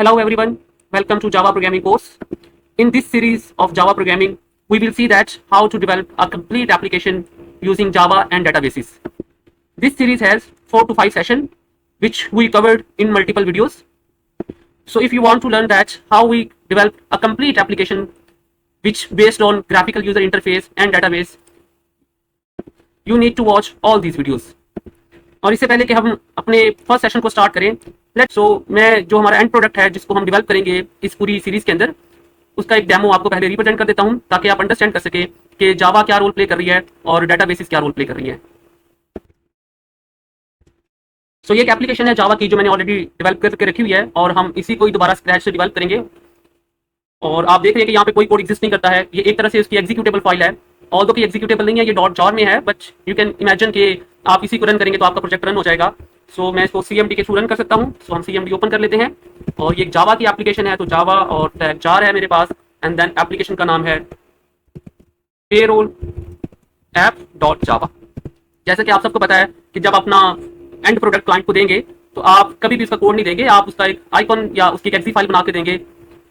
Hello everyone, welcome to Java programming course. In this series of Java programming, we will see that how to develop a complete application using Java and databases. This series has 4 to 5 sessions which we covered in multiple videos. So if you want to learn that how we develop a complete application which based on graphical user interface and database, you need to watch all these videos. और इससे पहले कि हम अपने first session को start करें, मैं जो हमारा एंड प्रोडक्ट है जिसको हम डेवलप करेंगे इस पूरी सीरीज के अंदर, उसका एक डेमो आपको पहले रिप्रेजेंट कर देता हूं ताकि आप अंडरस्टैंड कर सके कि जावा क्या रोल प्ले कर रही है और डेटाबेसेस क्या रोल प्ले कर रही है। सो ये एक एप्लीकेशन है जावा की जो मैंने ऑलरेडी डेवलप करके रखी हुई है और हम इसी को ही दोबारा स्क्रैच से डेवलप करेंगे। और आप देख रहे हैं कि यहाँ पे कोई कोड एग्जिस्ट नहीं करता है, ये एक तरह से उसकी एग्जीक्यूटेबल फाइल है। ऑल्दो कि एग्जीक्यूटेबल नहीं है, ये .jar में है, बट यू कैन इमेजिन कि आप इसी को रन करेंगे तो आपका प्रोजेक्ट रन हो जाएगा। सो मैं इसको CMD के थ्रू रन कर सकता हूँ। सो हम CMD ओपन कर लेते हैं और ये जावा की एप्लीकेशन है, तो जावा और टैग jar है मेरे पास, एंड देन एप्लीकेशन का नाम है पेरोल ऐप .java। जैसे कि आप सबको पता है कि जब अपना एंड प्रोडक्ट क्लाइंट को देंगे तो आप कभी भी उसका कोड नहीं देंगे, आप उसका एक आइकॉन या उसकी एक एक्सी फाइल बना के देंगे।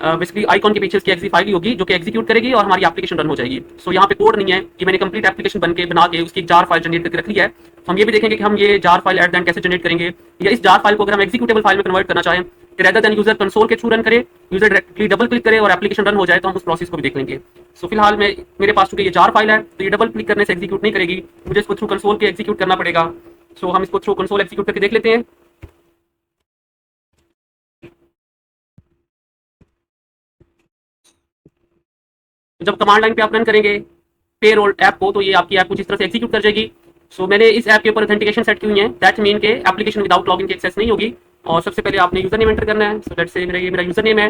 बेसिकली आइकॉन के पीछे उसकी एक्सी फाइल ही होगी जो कि एग्जीक्यूट करेगी और हमारी एप्लीकेशन रन हो जाएगी। सो यहाँ पे कोड नहीं है कि मैंने कंप्लीट एप्लीकेशन बना के उसकी जार फाइल जनरेट करके रख ली है। तो हम ये भी देखेंगे कि हम ये jar file at the end कैसे जनरेट करेंगे, या इस जार फाइल को अगर हम एग्जीक्यूटेबल फाइल में कन्वर्ट करना चाहें तो रेदर देन यूजर कंसोल के थ्रू रन करे, यूजर डायरेक्टली डबल क्लिक करे और एप्लीकेशन रन हो जाए, तो हम उस प्रोसेस को भी देख लेंगे। सो फिलहाल मेरे पास चूंकि ये जार फाइल है तो ये डबल क्लिक करने से एग्जीक्यूट नहीं करेगी, मुझे इसको थ्रू कंसोल के एग्जीक्यूट करना पड़ेगा। सो हम इसको थ्रू कंसोल एग्जीक्यूट करके देख लेते हैं। जब कमांड लाइन पे आप रन करेंगे पेरोल ऐप को तो ये आपकी ऐप कुछ इस तरह से एग्जीक्यूट कर जाएगी। सो मैंने इस ऐप के ऊपर ऑथेंटिकेशन सेट की हुई है, दैट मीन के एप्लीकेशन विदाउट लॉगिन की एक्सेस नहीं होगी। और सबसे पहले आपने यूजर नेम एंटर करना है। सो लेट्स से ये मेरा यूजर नेम है,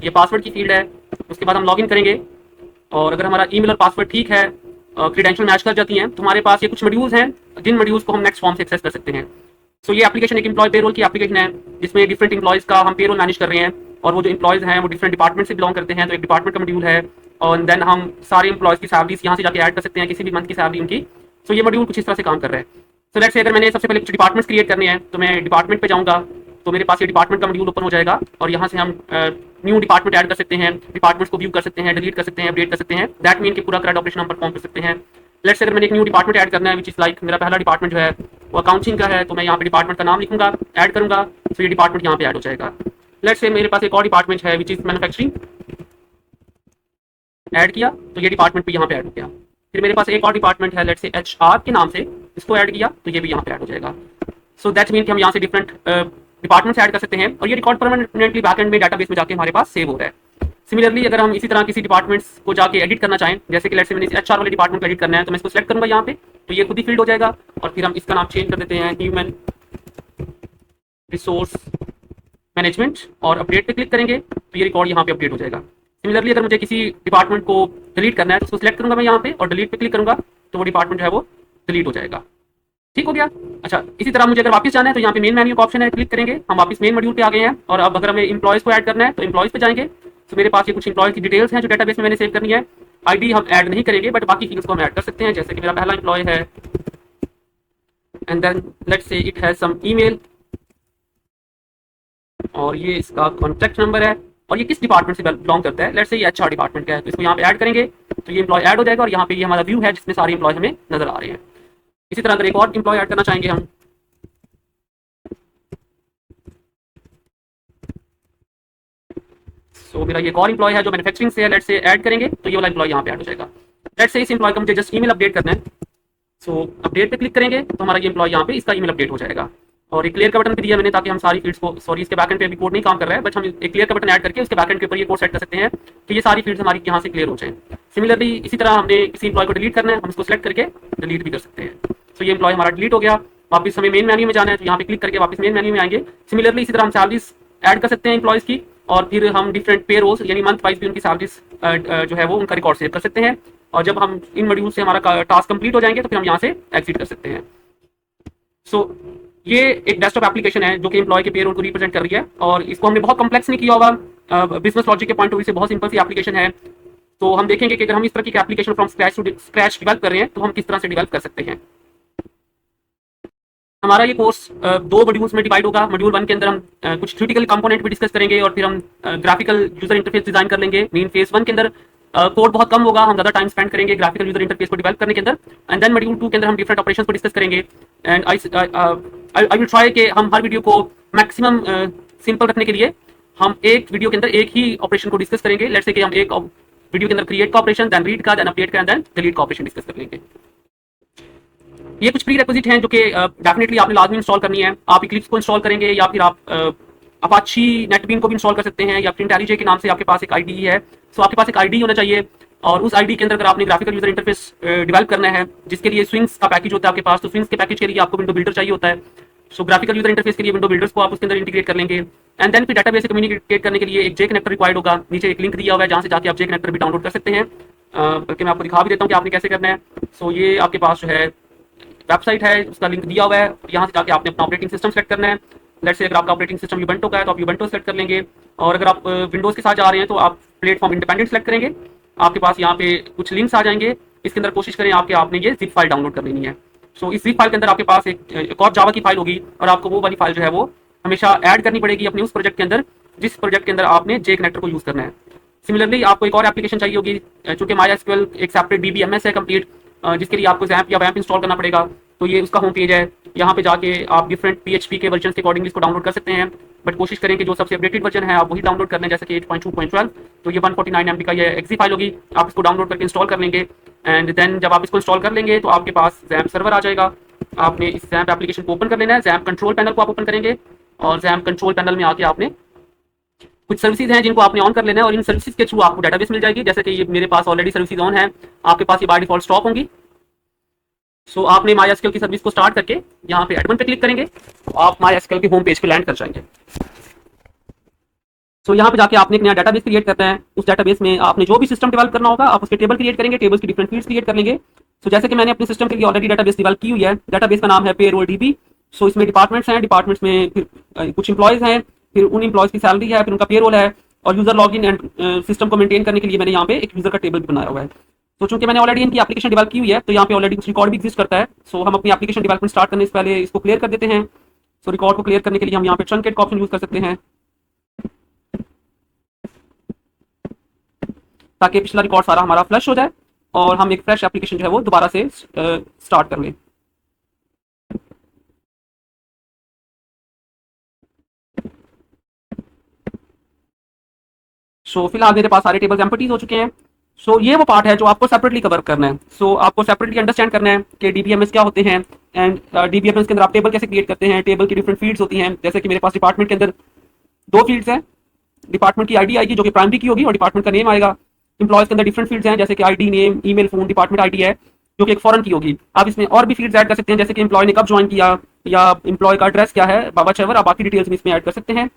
ये पासवर्ड की फील्ड है। उसके बाद हम लॉगिन करेंगे और अगर हमारा ईमेल और पासवर्ड ठीक है, क्रेडेंशियल मैच कर जाती हैं, तो हमारे पास ये कुछ मॉड्यूल्स हैं जिन मॉड्यूल्स को हम नेक्स्ट फॉर्म से एक्सेस कर सकते हैं। सो ये एप्लीकेशन एक एम्प्लॉय पेरोल की एप्लीकेशन है जिसमें डिफरेंट एम्प्लॉयज का हम पेरोल मैनेज कर रहे हैं, और वो जो एम्प्लॉयज हैं वो डिफरेंट डिपार्टमेंट से बिलोंग करते हैं, तो एक डिपार्टमेंट का मॉड्यूल है। और देन हम सारे एम्प्लॉयज की सैलरीज यहाँ से जाके ऐड कर सकते हैं, किसी भी मंथ की सैलरी उनकी। सो ये मॉड्यूल कुछ इस तरह से काम कर रहा है। सो लेट्स से अगर मैंने सबसे पहले कुछ डिपार्टमेंट्स क्रिएट करने हैं तो मैं डिपार्टमेंट पे जाऊँगा, तो मेरे पास ये डिपार्टमेंट का मॉड्यूल ओपन हो जाएगा और यहाँ से हम न्यू डिपार्टमेंट ऐड कर सकते हैं, डिपार्टमेंट्स को व्यू कर सकते हैं, डिलीट कर सकते हैं, अपडेट कर सकते हैं। दैट मीन कि पूरा क्रेड ऑपरेशन हम परफॉर्म कर सकते हैं। लेट्स से अगर मैंने एक न्यू डिपार्टमेंट ऐड करना है विच इज लाइक मेरा पहला डिपार्टमेंट जो है वो अकाउंटिंग का है, तो मैं यहाँ पे डिपार्टमेंट का नाम लिखूंगा, ऐड करूंगा, तो ये डिपार्टमेंट यहाँ पे ऐड हो जाएगा। लेट्स से मेरे पास एक और डिपार्टमेंट है विच इज मैन्युफैक्चरिंग, ऐड किया तो ये डिपार्टमेंट भी यहाँ पे ऐड हो गया। फिर मेरे पास एक और डिपार्टमेंट है लेट्स से HR के नाम से, इसको ऐड किया तो ये भी यहाँ पे ऐड हो जाएगा। सो दैट मीन कि हम यहाँ से डिफरेंट डिपार्टमेंट्स ऐड कर सकते हैं और ये रिकॉर्ड परमानेंटली बैकएंड में डाटाबेस में जाके हमारे पास सेव हो रहा है। सिमिलरली अगर हम इसी तरह किसी डिपार्टमेंट्स को जाके एडिट करना चाहें, जैसे कि लेट्स से मैंने HR वाले डिपार्टमेंट को एडिट करना है, तो मैं इसको सेलेक्ट करूंगा यहाँ पे, तो ये खुद ही फील्ड हो जाएगा। और फिर हम इसका नाम चेंज कर देते हैं ह्यूमन रिसोर्स मैनेजमेंट और अपडेट पे क्लिक करेंगे तो ये रिकॉर्ड यहाँ पे अपडेट हो जाएगा। सिमिलरली अगर मुझे किसी डिपार्टमेंट को डिलीट करना है तो उसको सिलेक्ट करूंगा मैं यहाँ पे और डिलीट पे क्लिक करूंगा तो वो डिपार्टमेंट जो है वो डिलीट हो जाएगा। ठीक हो गया। अच्छा, इसी तरह मुझे अगर वापस जाना है तो यहाँ पे मेन मेन्यू का ऑप्शन है, क्लिक करेंगे, हम वापस मेन मॉड्यूल पे आ गए हैं। और अब अगर हमें एम्प्लॉयज को ऐड करना है तो एम्प्लॉयज पे जाएंगे। तो मेरे पास ये कुछ एम्प्लॉयज की डिटेल्स हैं जो डेटाबेस में मैंने सेव करनी है। ID हम ऐड नहीं करेंगे बट बाकी फील्ड्स को हम ऐड कर सकते हैं, जैसे कि मेरा पहला एम्प्लॉय है and then let's say it has some email और ये इसका कॉन्टैक्ट नंबर है और ये किस डिपार्टमेंट से बिलोंग करता है, लेट्स से ये HR डिपार्टमेंट का है, तो इसको यहाँ पे ऐड करेंगे तो ये एम्प्लॉय ऐड हो जाएगा और यहाँ पे ये हमारा व्यू है जिसमें सारे एम्प्लॉय हमें नजर आ रहे हैं। इसी तरह अगर एक और एम्प्लॉय ऐड करना चाहेंगे हम, सो मेरा ये एक और एम्प्लॉय है जो मैन्युफैक्चरिंग से है, लेट्स से ऐड करेंगे तो ये वाला एम्प्लॉय यहाँ पे ऐड हो जाएगा। लेट्स से इस एम्प्लॉय का मुझे जस्ट ईमेल अपडेट करना है, सो अपडेट पे क्लिक करेंगे तो हमारा ये एम्प्लॉय यहाँ पे इसका ईमेल अपडेट हो जाएगा। और एक क्लियर का बटन भी दिया मैंने ताकि हम सारी फील्ड्स को, सॉरी इसके बैकएंड पे अभी कोड नहीं काम कर रहा है, बट हम एक क्लियर का बटन ऐड करके उसके बैकएंड के ऊपर ये कोड सेट कर सकते हैं कि ये सारी फील्ड्स हमारी यहाँ से क्लियर हो जाए। सिमिलरली इसी तरह हमने किसी एम्प्लॉय को डिलीट करना है, हम इसको सेलेक्ट करके डिलीट भी कर सकते हैं। सो ये एम्प्लॉय हमारा डिलीट हो गया। वापस हमें मेन मेन्यू में जाना है तो यहाँ पे क्लिक करके वापस मेन मेन्यू में आएंगे। सिमिलरली इसी तरह हम सैलरीज ऐड कर सकते हैं एम्प्लॉयज की, और फिर हम डिफरेंट पे रोल्स यानी मंथ वाइज भी उनकी सैलरीज जो है वो उनका रिकॉर्ड सेव कर सकते हैं। और जब हम इन मॉड्यूल से हमारा टास्क कंप्लीट हो जाएंगे तो फिर हम यहाँ से एग्जिट कर सकते हैं। सो ये एक डेस्कटॉप एप्लीकेशन है जो कि एम्प्लॉय के पेरोल को रिप्रेजेंट कर रही है और इसको हमने बहुत कॉम्प्लेक्स नहीं किया होगा, बिजनेस लॉजिक के पॉइंट ऑफ व्यू से बहुत सिंपल सी एप्लीकेशन है। तो हम देखेंगे कि अगर हम इस तरह की एप्लीकेशन फ्रॉम स्क्रैच डेवलप कर रहे हैं तो हम किस तरह से डेवलप कर सकते हैं। हमारा ये कोर्स दो मॉड्यूल्स में डिवाइड होगा। मॉड्यूल 1 के अंदर हम कुछ थ्योरेटिकल कंपोनेंट भी डिस्कस करेंगे और फिर हम ग्राफिकल यूजर इंटरफेस डिजाइन कर लेंगे। मेन फेज 1 के अंदर कोड बहुत कम होगा, हम ज्यादा टाइम स्पेंड करेंगे ग्राफिकल यूजर इंटरफेस को डेवलप करने के अंदर। एंड देन मॉड्यूल 2 के अंदर हम डिफरेंट ऑपरेशंस को डिस्कस करेंगे। एंड आई विल ट्राई कि हम हर वीडियो को मैक्सिमम सिंपल रखने के लिए हम एक वीडियो के अंदर एक ही ऑपरेशन को डिस्कस करेंगे। लेट्स से कि हम एक वीडियो के अंदर क्रिएट का ऑपरेशन, देन रीड का, देन अपडेट का, देन डिलीट का ऑपरेशन डिस्कस कर लेंगे। ये कुछ प्री रेक्विजिट हैं जो कि डेफिनेटली आपने लाजमी इंस्टॉल करनी है। आप इक्लिप्स को इंस्टॉल करेंगे या फिर आप अपाची नेटबीन को भी इंस्टॉल कर सकते हैं या फिर इंटेलिजे के नाम से आपके पास एक आईडी है। सो आपके पास एक आईडी होना चाहिए और उस आईडी के अंदर अगर आपने ग्राफिकल यूजर इंटरफेस डेवलप करना है जिसके लिए स्विंग्स का पैकेज होता है आपके पास, तो स्विंग्स के पैकेज के लिए आपको विंडो बिल्डर चाहिए होता है। सो ग्राफिकल यूजर इंटरफेस के लिए विंडो बिल्डर्स को आप उसके अंदर इंटीग्रेट कर लेंगे। एंड देन फिर डेटाबेस से कम्युनिकेट करने के लिए एक जे कनेक्टर रिक्वायर्ड होगा। नीचे एक लिंक दिया हुआ है जहां से जाके आप जे कनेक्टर भी डाउनलोड कर सकते हैं। बल्कि मैं आपको दिखा भी देता हूँ कि आपने कैसे करना है। सो ये आपके पास जो है वेबसाइट है, उसका लिंक दिया हुआ है। यहाँ से जाके आपने अपना ऑपरेटिंग सिस्टम सेलेक्ट करना है। लेट्स से अगर आपका ऑपरेटिंग सिस्टम यूबंटो का है तो आप यूबंटो सेलेक्ट कर लेंगे, और अगर आप विंडोज के साथ जा रहे हैं तो आप प्लेटफॉर्म इंडिपेंडेंट सेलेक्ट करेंगे। आपके पास यहाँ पे कुछ लिंक्स आ जाएंगे, इसके अंदर कोशिश करें आपके आपने ये जिप फाइल डाउनलोड कर लेनी है। सो इस जिप फाइल के अंदर आपके पास एक और जावा की फाइल होगी और आपको वो वाली फाइल जो है वो हमेशा ऐड करनी पड़ेगी अपने उस प्रोजेक्ट के अंदर जिस प्रोजेक्ट के अंदर आपने जे कनेक्टर को यूज करना है। सिमिलरली आपको एक और एप्लीकेशन चाहिए होगी, चूंकि MySQL एक सेपरेट DBMS है कंप्लीट, जिसके लिए आपको ZAMP या WAMP इंस्टॉल करना पड़ेगा। तो ये उसका होम पेज है, यहाँ पे जाके आप डिफरेंट PHP के वर्जन के अकॉर्डिंगली इसको डाउनलोड कर सकते हैं। बट कोशिश करें कि जो सबसे अपडेटेड वर्जन है आप वही डाउनलोड कर लें, जैसे कि 8.2.12। तो ये 149 MB का ये एक्सी फाइल होगी, आप इसको डाउनलोड करके इंस्टॉल कर लेंगे। एंड देन जब आप इसको इंस्टॉल कर लेंगे तो आपके पास ZAMP सर्वर आ जाएगा। आपने इस ZAMP एप्लीकेशन को ओपन कर लेना है। ZAMP कंट्रोल पैनल को आप ओपन करेंगे और ZAMP कंट्रोल पैनल में आके आपने कुछ सर्विसेज हैं जिनको आपने ऑन कर लेना है और इन सर्विसेज के थ्रू आपको डेटाबेस मिल जाएगी। जैसे कि ये मेरे पास ऑलरेडी सर्विसेज ऑन है, आपके पास ये बाय डिफॉल्ट स्टॉप होंगी। सो आपने MySQL की सर्विस को स्टार्ट करके यहाँ पे एडमिन पे क्लिक करेंगे, आप MySQL के होम पेज पे लैंड कर जाएंगे। सो यहाँ पे जाके आपने एक नया डेटाबेस क्रिएट करना है। उस डेटाबेस में आपने जो भी सिस्टम डेवलप करना होगा आप उसके टेबल क्रिएट करेंगे, टेबल्स की डिफरेंट फील्ड्स क्रिएट कर लेंगे। सो जैसे कि मैंने अपने सिस्टम के लिए ऑलरेडी डेटाबेस डेवलप की हुई है, डेटाबेस का नाम है पेरोल DB। सो इसमें डिपार्टमेंट्स हैं, डिपार्टमेंट्स में फिर कुछ इंप्लॉयज हैं, फिर उन इंप्लॉयज की सैलरी है, फिर उनका पेरोल है, और यूजर लॉगिन एंड सिस्टम को मेंटेन करने के लिए मैंने यहाँ पे एक यूजर का टेबल भी बनाया हुआ है। तो चूंकि मैंने ऑलरेडी इनकी एप्लीकेशन डेवलप की हुई है तो यहाँ पे ऑलरेडी कुछ रिकॉर्ड भी एग्जिस्ट करता है। सो हम अपनी एप्लीकेशन डेवलपमेंट स्टार्ट करने से पहले इसको क्लियर कर देते हैं। सो रिकॉर्ड को क्लियर करने के लिए हम यहाँ पे ट्रंकेट का ऑप्शन यूज कर सकते हैं ताकि पिछला रिकॉर्ड सारा हमारा फ्लश हो जाए और हम एक फ्रेश एप्लीकेशन जो है वो दोबारा से स्टार्ट कर लें। सो फिलहाल मेरे पास सारे टेबल्स एम्प्टी हो चुके हैं। सो ये वो पार्ट है जो आपको सेपरेटली कवर करना है। सो आपको सेपरेटली अंडरस्टैंड करना है कि DBMS क्या होते हैं एंड DBMS के अंदर आप टेबल कैसे क्रिएट करते हैं। टेबल की डिफरेंट फील्ड्स होती हैं, जैसे कि मेरे पास डिपार्टमेंट के अंदर दो फील्ड्स हैं। डिपार्टमेंट की आईडी आएगी जो कि प्राइमरी की होगी और डिपार्टमेंट का नेम आएगा। एम्प्लॉयज के अंदर डिफरेंट फील्ड्स हैं, जैसे कि ID, name, email, phone, department ID है जो कि एक फॉरेन की होगी। आप इसमें और भी फील्ड्स ऐड कर सकते हैं, जैसे कि एम्प्लॉय ने कब ज्वाइन किया या एम्प्लॉय का एड्रेस क्या है, बाबा चेवर, आप बाकी डिटेल्स भी इसमें ऐड कर सकते हैं।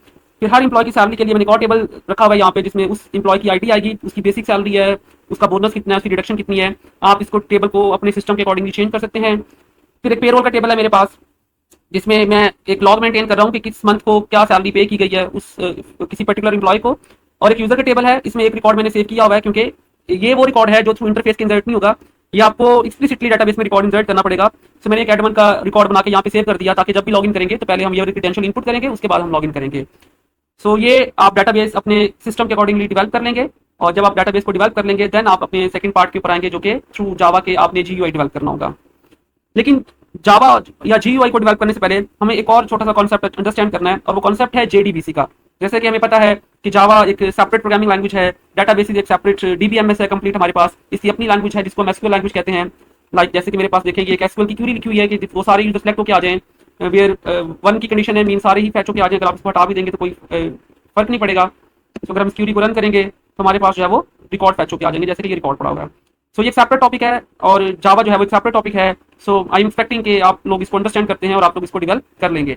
फिर हर एम्प्लॉय की सैलरी के लिए मैंने एक और टेबल रखा हुआ है यहाँ पे, जिसमें उस एम्प्लॉय की आईडी आएगी, उसकी बेसिक सैलरी है, उसका बोनस कितना है, उसकी डिडक्शन कितनी है। आप इसको टेबल को अपने सिस्टम के अकॉर्डिंगली चेंज कर सकते हैं। फिर एक पेरोल का टेबल है मेरे पास, जिसमें मैं एक लॉग मेंटेन कर रहा हूँ कि किस मंथ को क्या सैलरी पे की गई है उस किसी पर्टिकुलर एम्प्लॉय को। और एक यूजर का टेबल है, इसमें एक रिकॉर्ड मैंने सेव किया हुआ है क्योंकि ये वो रिकॉर्ड है जो थ्रू इंटरफेस के इंसर्ट नहीं होगा, ये आपको एक्सप्लिसिटली डेटाबेस में रिकॉर्ड इंसर्ट करना पड़ेगा। तो मैंने एक एडमिन का रिकॉर्ड बना के यहाँ पे सेव कर दिया ताकि जब भी लॉगिन करेंगे तो पहले हम ये क्रेडेंशियल इनपुट करेंगे, उसके बाद हम लॉगिन करेंगे। सो ये आप डेटाबेस अपने सिस्टम के अकॉर्डिंगली डेवलप कर लेंगे और जब आप डेटाबेस को डेवलप कर लेंगे देन आप अपने सेकंड पार्ट के ऊपर आएंगे जो कि थ्रू जावा के आपने GUI डेवलप करना होगा। लेकिन जावा या GUI को डेवलप करने से पहले हमें एक और छोटा सा कॉन्सेप्ट अंडरस्टैंड करना है और वो कॉन्सेप्ट है JDBC का। जैसे कि हमें पता है कि जावा एक सेपरेट प्रोग्रामिंग लैंग्वेज है, डेटाबेस एक सेपरेट DBMS है कंप्लीट हमारे पास, इसकी अपनी लैंग्वेज है जिसको हम SQL लैंग्वेज कहते हैं। लाइक जैसे कि मेरे पास देखेंगे एक SQL की क्वेरी लिखी हुई है कि वो सारे यूजर सेलेक्ट होकर आ जाएं, वेयर 1 की कंडीशन है मीन सारे ही फैच होकर आ जाएं। अगर आप इसको हटा भी देंगे तो कोई फर्क नहीं पड़ेगा। तो अगर हम इस क्वेरी को रन करेंगे तो हमारे पास जो है वो रिकॉर्ड फैच होकर आ जाएंगे, जैसे कि ये रिकॉर्ड पड़ा हुआ है। सो ये एक सेपरेट टॉपिक है और जावा जो है वो एक सेपरेट टॉपिक है। सो आई एम एक्सपेक्टिंग कि आप लोग इसको अंडरस्टैंड करते हैं और आप लोग इसको डेवलप कर लेंगे।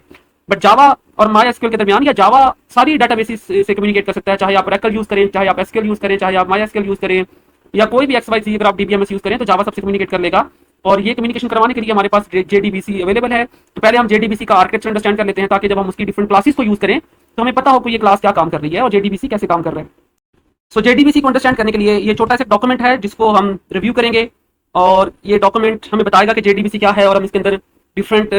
बट जावा और MySQL के दरमियान या जावा सारी डेटाबेसेस से कम्युनिकेट कर सकता है, चाहे आप Oracle यूज करें, चाहे आप SQL यूज करें, चाहे आप MySQL यूज करें या कोई भी XYZ, अगर आप DBMS यूज करें तो जावा सबसे कम्युनिकेट कर लेगा। और ये कम्युनिकेशन करवाने के लिए हमारे पास JDBC अवेलेबल है। तो पहले हम JDBC का आर्किटेक्चर अंडरस्टैंड कर लेते हैं ताकि जब हम उसकी डिफरेंट क्लासेस को यूज करें तो हमें पता हो कि ये क्लास क्या काम कर रही है और JDBC कैसे काम कर रहा है। सो JDBC को अंडरस्टैंड करने के लिए ये छोटा सा डॉक्यूमेंट है जिसको हम रिव्यू करेंगे और ये डॉक्यूमेंट हमें बताएगा कि JDBC क्या है और हम इसके अंदर डिफरेंट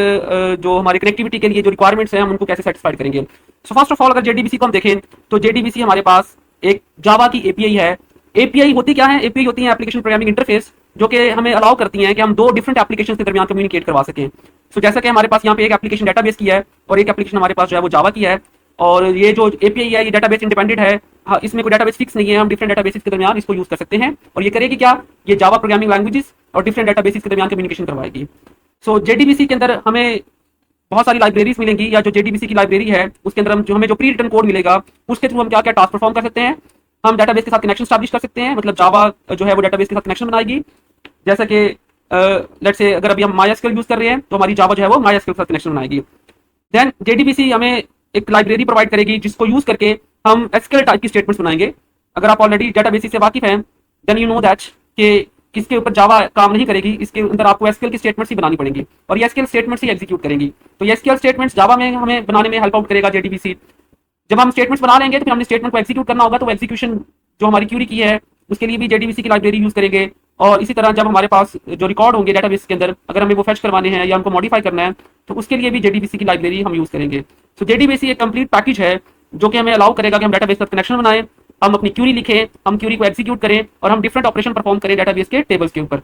जो हमारी कनेक्टिविटी के लिए जो रिक्वायरमेंट्स हैं हम उनको कैसे सेटिस्फाइड करेंगे। सो फर्स्ट ऑफ ऑल अगर जेडीबीसी को हम देखें तो जेडीबीसी हमारे पास एक जावा की एपीआई है। एपीआई होती क्या है? एपीआई होती है एप्लीकेशन प्रोग्रामिंग इंटरफेस, जो कि हमें अलाउ करती हैं कि हम दो डिफरेंट एप्लीकेशन के दरमियान कम्युनिकेट करवा सकें। सो जैसा कि हमारे पास यहाँ पे एक एप्लीकेशन डेटाबेस की है और एक एप्लीकेशन हमारे पास जो है वो जावा की है, और ये जो एपीआई है ये डेटाबेस इंडिपेंडेंट है। हाँ, इसमें कोई डेटाबेस फिक्स नहीं है, हम डिफरेंट डेटाबेसेस के दरमियान इसको यूज कर सकते हैं। और ये करेगी क्या? ये जावा प्रोग्रामिंग लैंग्वेजेस और डिफरेंट डेटाबेसेस के दरमियान कम्युनिकेशन करवाएगी। सो जेडीबीसी के अंदर हमें बहुत सारी लाइब्रेरीज मिलेंगी, या जो जेडीबीसी की लाइब्रेरी है उसके अंदर हम जो हमें जो प्री रिटन कोड मिलेगा उसके थ्रू हम क्या क्या टास्क परफॉर्म कर सकते हैं। हम डेटाबेस के साथ कनेक्शन स्टैब्लिश कर सकते हैं, मतलब जावा जो है वो डेटाबेस के साथ कनेक्शन बनाएगी। जैसा कि लेट्स से अगर अभी हम MySQL यूज कर रहे हैं तो हमारी जावा जो है वो MySQL के साथ कनेक्शन बनाएगी। देन जेडीबीसी हमें एक लाइब्रेरी प्रोवाइड करेगी जिसको यूज करके हम एसक्यूएल टाइप की स्टेटमेंट्स बनाएंगे। अगर आप ऑलरेडी डेटाबेस से वाकिफ हैं देन यू नो दैट कि किसके ऊपर जावा काम नहीं करेगी, इसके अंदर आपको एसक्यूएल की स्टेटमेंट्स ही बनानी पड़ेगी और ये एसक्यूएल स्टेटमेंट्स ही एग्जीक्यूट करेंगी। तो ये एसक्यूएल स्टेटमेंट्स जावा में हमें बनाने में हेल्प आउट करेगा जेडीबीसी। जब हम स्टेटमेंट्स बना लेंगे तो फिर हमने स्टेटमेंट को एग्जीक्यूट करना होगा, तो एग्जीक्यूशन जो हमारी क्यूरी की है उसके लिए भी जेडीबीसी की लाइब्रेरी यूज करेंगे। और इसी तरह जब हमारे पास जो रिकॉर्ड होंगे डेटाबेस के अंदर, अगर हमें वो फेच करवाने हैं या उनको मॉडिफाई करना है तो उसके लिए भी जेडीबीसी की लाइब्रेरी हम यूज करेंगे। तो जेडीबीसी एक कंप्लीट पैकेज है जो कि हमें अलाउ करेगा कि हम डेटाबेस का कनेक्शन बनाएं, हम अपनी क्यूरी लिखें, हम क्यूरी को एग्जीक्यूट करें और हम डिफरेंट ऑपरेशन परफॉर्म करें डेटाबेस के टेबल्स के ऊपर।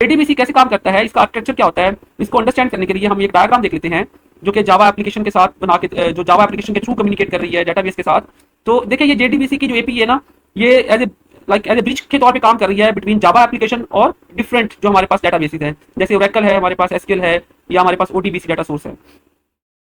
जेडीबीसी कैसे काम करता है, इसका आर्किटेक्चर क्या होता है, इसको अंडरस्टैंड करने के लिए हम एक डायग्राम देख लेते हैं जो कि जावा एप्लीकेशन के साथ बना के, जो जावा एप्लीकेशन के थ्रू कम्युनिकेट कर रही है डेटाबेस के साथ। तो देखिए ये जेडीबीसी की जो एपी है ना, ये एज ए ब्रिज के तौर पे काम कर रही है बिटवीन जावा एप्लीकेशन और डिफरेंट जो हमारे पास डेटाबेसेस हैं, जैसे ओरेकल है, हमारे पास एसक्यूएल है, या हमारे पास ओडीबीसी डाटा सोर्स है।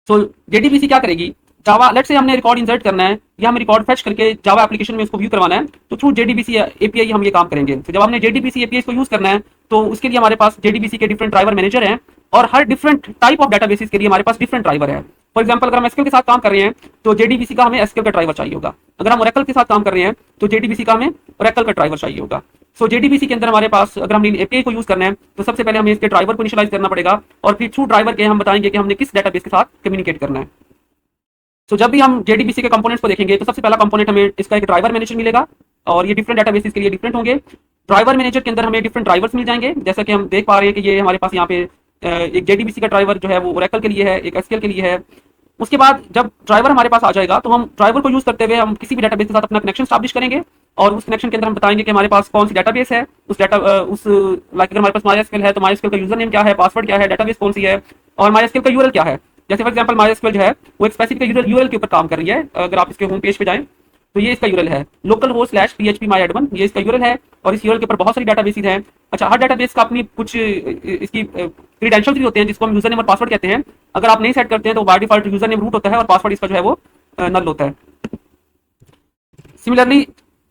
सो जेडीबीसी क्या करेगी, जावा लेट्स से हमने रिकॉर्ड इंसर्ट करना है या हमें रिकॉर्ड फेच करके जावा एप्लीकेशन में उसको व्यू करवाना है, तो थ्रू जेडीबीसी एपीआई हम ये काम करेंगे। तो जब हमने जेडीबीसी एपीआई को यूज करना है तो उसके लिए हमारे पास जेडीबीसी के डिफरेंट ड्राइवर मैनेजर हैं और हर डिफरेंट टाइप ऑफ डेटाबेसेस के लिए हमारे पास डिफरेंट ड्राइवर है। फॉर एग्जांपल अगर हम एसक्यूएल के साथ काम कर रहे हैं तो जेडीबीसी का हमें एसक्यूएल का ड्राइवर चाहिए होगा। अगर हम ओरेकल के साथ काम कर रहे हैं तो जेडीबीसी का हमें ओरेकल का ड्राइवर चाहिए होगा। सो जेडीबीसी के अंदर हमारे पास अगर हमने एपीआई को यूज करना है तो सबसे पहले हमें इसके ड्राइवर को इनिशियलाइज करना पड़ेगा और फिर थ्रू ड्राइवर के हम बताएंगे कि हमने किस डेटाबेस के साथ कम्युनिकेट करना है। सो जब भी हम जेडीबीसी के कंपोनेंट्स को देखेंगे तो सबसे पहला कंपोनेंट हमें इसका एक ड्राइवर मैनेजर मिलेगा और ये डिफरेंट डेटाबेसेस के लिए डिफरेंट होंगे। ड्राइवर मैनेजर के अंदर हमें डिफरेंट ड्राइवर्स मिल जाएंगे, जैसा कि हम देख पा रहे हैं कि ये हमारे पास यहाँ पे एक जेडीबीसी का ड्राइवर जो है वो ओरेकल के लिए है, एक एसक्यूएल के लिए है। उसके बाद जब ड्राइवर हमारे पास आ जाएगा तो हम ड्राइवर को यूज करते हुए हम किसी भी डेटाबेस के साथ अपना कनेक्शन स्टैब्लिश करेंगे और उस कनेक्शन के अंदर हम बताएंगे कि हमारे पास कौन सी डेटाबेस है, लाइक अगर हमारे पास MySQL है तो MySQL का यूजर नेम क्या है, पासवर्ड क्या है, डेटाबेस कौन सी है और MySQL का यूआरएल क्या है। जैसे फॉर एग्जांपल MySQL जो है वो एक स्पेसिफिक यूआरएल के ऊपर काम कर रही है। अगर आप इसके होम पेज पे जाएं तो ये इसका यूआरएल है localhost/phpMyAdmin, ये इसका यूआरएल है और इस यूआरएल के ऊपर बहुत सारी डेटाबेसेस हैं। अच्छा, हर डेटाबेस का अपनी कुछ इसकी क्रेडेंशियल्स भी होते हैं जिसको हम यूजर नेम और पासवर्ड कहते हैं। अगर आप नहीं सेट करते हैं तो by default user name root होता है और पासवर्ड इसका जो है वो नल होता है। सिमिलरली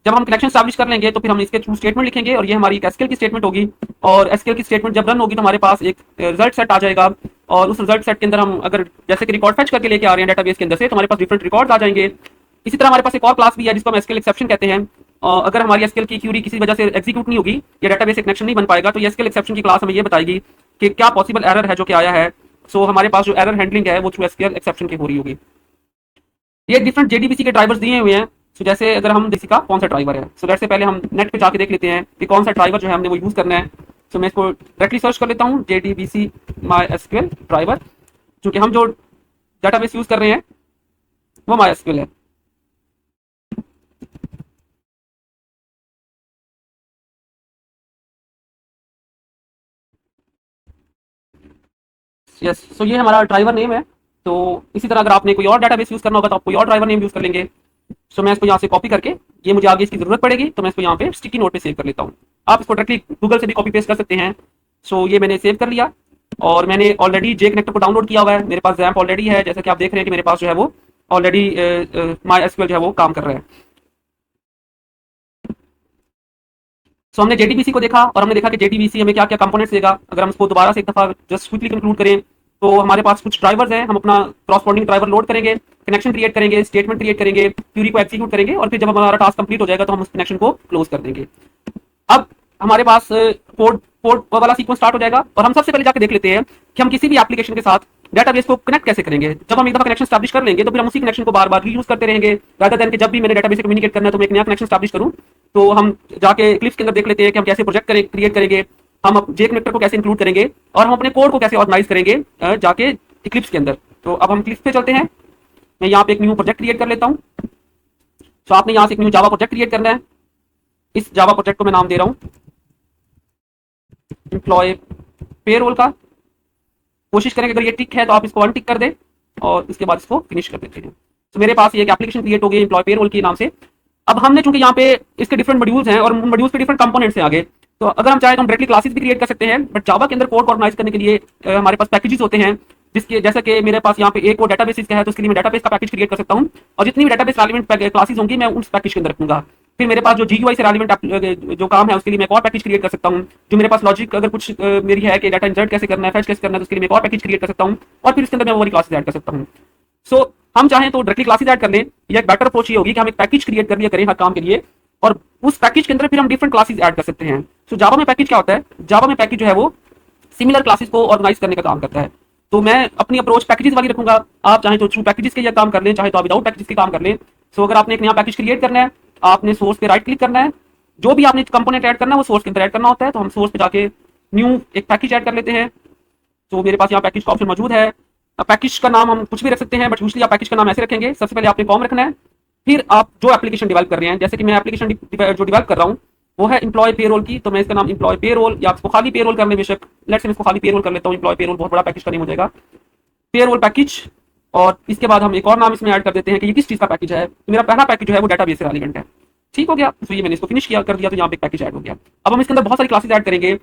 जब हम कनेक्शन स्टैब्लिश कर लेंगे तो फिर हम इसके थ्रू स्टेटमेंट लिखेंगे और ये हमारी एसक्यूएल की स्टेटमेंट होगी और एसक्यूएल की स्टेटमेंट जब रन होगी तो हमारे पास एक रिजल्ट सेट आ जाएगा और उस रिजल्ट सेट के अंदर हम अगर जैसे कि रिकॉर्ड फेच करके लेके आ रहे हैं डेटाबेस के अंदर से तो हमारे पास डिफरेंट रिकॉर्ड्स आ जाएंगे। इसी तरह हमारे पास एक और क्लास भी है जिसको हम एसक्यूएल एक्सेप्शन कहते हैं। अगर हमारी एसक्यूएल की क्यूरी किसी वजह से एग्जीक्यूट नहीं होगी या डेटाबेस से कनेक्शन नहीं बन पाएगा तो ये एसक्यूएल एक्सेप्शन की क्लास हमें ये बताएगी कि क्या पॉसिबल एरर है जो कि आया है। सो हमारे पास जो एरर हैंडलिंग है वो थ्रू एसक्यूएल एक्सेप्शन की हो रही होगी। ये डिफरेंट जेडीबीसी के ड्राइवर्स दिए हुए हैं। सो जैसे अगर हम किसी का कौन सा ड्राइवर है, सो लेट्स से पहले हम नेट पे जाके देख लेते हैं कि कौन सा ड्राइवर जो है हमने वो यूज करना है। सो मैं इसको डायरेक्टली सर्च कर लेता हूँ जेडीबीसी MySQL ड्राइवर, क्योंकि हम जो डेटाबेस यूज कर रहे हैं वो MySQL है। यस, सो ये हमारा ड्राइवर नेम है। तो इसी तरह अगर आपने कोई और डेटाबेस यूज करना होगा तो आप कोई और ड्राइवर नेम यूज कर लेंगे। सो मैं इसको यहाँ से कॉपी करके, ये मुझे आगे इसकी जरूरत पड़ेगी तो मैं इसको यहाँ पे स्टिकी नोट पे सेव कर लेता हूँ। आप इसको डायरेक्टली गूगल से भी कॉपी पेस्ट कर सकते हैं। सो ये मैंने सेव कर लिया और मैंने ऑलरेडी जे कनेक्टर को डाउनलोड किया हुआ है, मेरे पास जैम्प ऑलरेडी है। जैसा कि आप देख रहे हैं कि मेरे पास जो है वो ऑलरेडी MySQL जो है वो काम कर रहा है। सो हमने जेडीबीसी को देखा और हमने देखा कि जेडीबीसी हमें क्या क्या कंपोनेंट्स देगा। अगर हम इसको दोबारा से एक दफा जस्ट क्विकली कंक्लूड करें तो हमारे पास कुछ ड्राइवर्स हैं, हम अपना क्रॉसपोर्डिंग ड्राइवर लोड करेंगे, कनेक्शन क्रिएट करेंगे, स्टेटमेंट क्रिएट करेंगे, क्यूरी को एग्जीक्यूट करेंगे और फिर जब हमारा टास्क कंप्लीट हो जाएगा तो हम उस कनेक्शन को क्लोज कर देंगे। अब हमारे पास कोड वाला सीक्वेंस स्टार्ट हो जाएगा और हम सबसे पहले जाकर देख लेते हैं कि हम किसी भी एप्लीकेशन के साथ डेटाबेस को कनेक्ट कैसे करेंगे। जब हम एक दफा कनेक्शन स्टैब्लिश कर लेंगे तो फिर हम उसी कनेक्शन को बार बार यूज करते रहेंगे, रादर देन कि जब भी मैंने डेटाबेस से कम्युनिकेट करना है तो मैं एक नया कनेक्शन स्टैब्लिश करूं। तो हम जाके क्लिप्स के अंदर देख लेते हैं कि हम कैसे प्रोजेक्ट क्रिएट करेंगे हम जे कनेक्टर को कैसे इंक्लूड करेंगे और हम अपने कोड को कैसे ऑर्गेनाइज करेंगे जाके इक्लिप्स के अंदर। तो अब हम इक्लिप्स पे चलते हैं। मैं यहाँ पे एक न्यू प्रोजेक्ट क्रिएट कर लेता हूँ। तो आपने यहाँ से एक न्यू जावा प्रोजेक्ट क्रिएट करना है। इस जावा प्रोजेक्ट को मैं नाम दे रहा हूँ एम्प्लॉय पेरोल का। कोशिश करें अगर ये टिक है तो आप इसको अनटिक कर दें और इसके बाद इसको फिनिश कर देते हैं। तो मेरे पास ये एक एप्लीकेशन क्रिएट हो गई एम्प्लॉय पेरोल के नाम से। अब हमने चूंकि यहाँ पे इसके डिफरेंट मॉड्यूल्स हैं और मॉड्यूल्स के डिफरेंट कंपोनेंट्स हैं आगे, तो अगर हम चाहे तो हम डायरेक्टली क्लासेस भी क्रिएट कर सकते हैं, बट जावा के अंदर कोड ऑर्गेनाइज करने के लिए हमारे पास पैकेजेस होते हैं, जिसके जैसे कि मेरे पास यहाँ पे एक और डेटाबेस का है, तो उसके लिए मैं डेटाबेस का पैकेज क्रिएट कर सकता हूँ और जितनी भी डेटाबेस रेलेवेंट क्लासेस होंगी मैं उस पैकेज के अंदर रखूंगा। फिर मेरे पास जो जीयूआई से रेलेवेंट जो काम है उसके लिए मैं एक और पैकेज क्रिएट कर सकता हूँ। जो मेरे पास लॉजिक अगर कुछ मेरी है कि डाटा इंसर्ट कैसे करना है, फैच कैसे करना है, तो उसके लिए मैं एक और पैकेज क्रिएट कर सकता हूँ और फिर इसके अंदर मैं वो वाली क्लासेस ऐड कर सकता हूँ। सो हम चाहें तो डायरेक्टली क्लासेस ऐड कर लें, या एक बेटर अप्रोच ये होगी कि हम एक पैकेज क्रिएट कर लिया करें हर काम के लिए और उस पैकेज के अंदर फिर हम डिफरेंट क्लासेस ऐड कर सकते हैं। सो जावा में पैकेज क्या होता है? जावा में पैकेज जो है वो सिमिलर क्लासेस को ऑर्गेनाइज करने का काम करता है। तो मैं अपनी अप्रोच पैकेजेस वाली रखूंगा। आप चाहें तो थ्रू पैकेजेस के लिए काम कर लें, चाहे तो आप विदाउट पैकेजेस के काम कर लें। सो अगर आपने एक नया पैकेज क्रिएट करना है, आपने सोर्स पे राइट क्लिक करना है, जो भी आपने कंपोनेंट ऐड करना है वो सोर्स के अंदर ऐड करना होता है। तो हम सोर्स पे जाके न्यू एक पैकेज ऐड कर लेते हैं। तो मेरे पास यहाँ पैकेज का ऑप्शन मौजूद है। पैकेज का नाम हम कुछ भी रख सकते हैं, बट यूजली आप पैकेज का नाम ऐसे रखेंगे। सबसे पहले आपने कॉम रखना है, फिर आप जो एप्लीकेशन डेवलप कर रहे हैं, जैसे कि मैं एप्लीकेशन जो डेवलप कर रहा हूँ वो है एम्प्लॉय पेरोल की, तो मैं इसका नाम एम्प्लॉय पेरोल या इसको खाली पेरोल करने बेशक लेट्स से मैं इसको खाली पेरोल कर लेता हूँ। एम्प्लॉय पेरोल बहुत बड़ा पैकेज का नेम हो जाएगा, पेरोल पैकेज। और इसके बाद हम एक और नाम इसमें ऐड कर देते हैं कि ये किस चीज का पैकेज है। तो मेरा पहला पैकेज जो है वो डेटाबेस से रेलेवेंट है। ठीक हो गया। तो ये मैंने इसको फिनिश किया कर दिया, तो यहाँ पे एक पैकेज ऐड हो गया। अब हम इसके अंदर बहुत सारी क्लासेस ऐड करेंगे,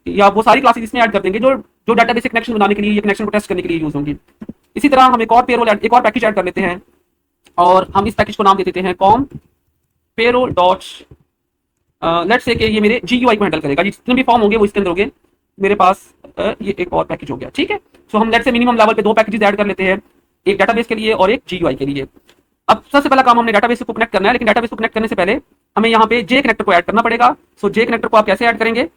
या वो सारी क्लासेस इसमें ऐड कर देंगे जो जो डेटाबेस से कनेक्शन बनाने के लिए, कनेक्शन को टेस्ट करने के लिए यूज होंगी। इसी तरह हम एक और पैकेज ऐड कर लेते हैं और हम इस पैकेज को नाम दे देते हैं com payroll dot let's say कि ये मेरे जीयूआई को हैंडल करेगा। जितने भी फॉर्म होंगे वो इसके अंदर होंगे। मेरे पास ये एक और पैकेज हो गया। ठीक है। सो हम लेट्स से मिनिमम लेवल पे दो पैकेजेस ऐड कर लेते हैं, एक डेटाबेस के लिए और एक जीयूआई के लिए। अब सबसे पहला काम हमने डेटाबेस को कनेक्ट करना है, लेकिन डेटाबेस को कनेक्ट करने से पहले हमें यहाँ पे जे कनेक्टर को ऐड करना पड़ेगा। सो जे कनेक्टर को आप कैसे ऐड करेंगे?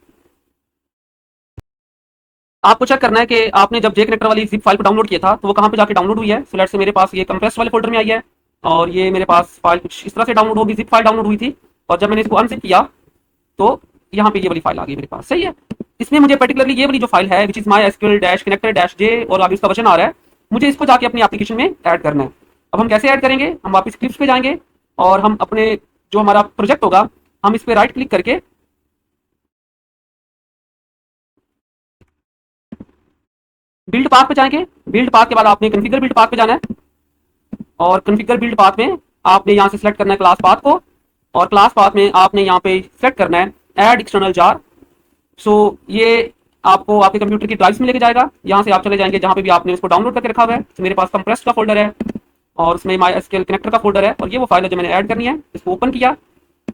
आपको चेक करना है कि आपने जब जे कनेक्टर वाली जिप फाइल को डाउनलोड किया था तो वो कहाँ पे जाके डाउनलोड हुई है। सो लेट्स से मेरे पास ये कंप्रेस्ड वाले फोल्डर में आई है और ये मेरे पास फाइल कुछ इस तरह से डाउनलोड होगी, जिप फाइल डाउनलोड हुई थी और जब मैंने इसको अनजिप किया तो यहाँ पे ये वाली फाइल आ गई मेरे पास। सही है। इसमें मुझे पर्टिकुलरली ये वाली जो फाइल है which is MySQL dash connector dash J और आगे उसका वर्जन आ रहा है, मुझे इसको जाके अपनी एप्लीकेशन में ऐड करना है। अब हम कैसे ऐड करेंगे? हम वापस क्लिप्स पे जाएंगे और हम अपने जो हमारा प्रोजेक्ट होगा हम इस पे राइट क्लिक करके बिल्ड पाथ पे जाएंगे। बिल्ड पाथ के बाद आपने कॉन्फ़िगर बिल्ड पाथ पे जाना है और कॉन्फ़िगर बिल्ड पाथ में आपने यहाँ से सिलेक्ट करना है क्लास पाथ को और क्लास पाथ में आपने यहाँ पे सिलेक्ट करना है ऐड एक्सटर्नल जार। सो ये आपको आपके कंप्यूटर की ड्राइव्स में लेके जाएगा। यहाँ से आप चले जाएंगे जहाँ पे भी आपने उसको डाउनलोड करके रखा हुआ है। तो मेरे पास कंप्रेस्ड का फोल्डर है और उसमें माई एसक्यूएल कनेक्टर का फोल्डर है और ये वो फाइल है जो मैंने ऐड करनी है। इसको ओपन किया,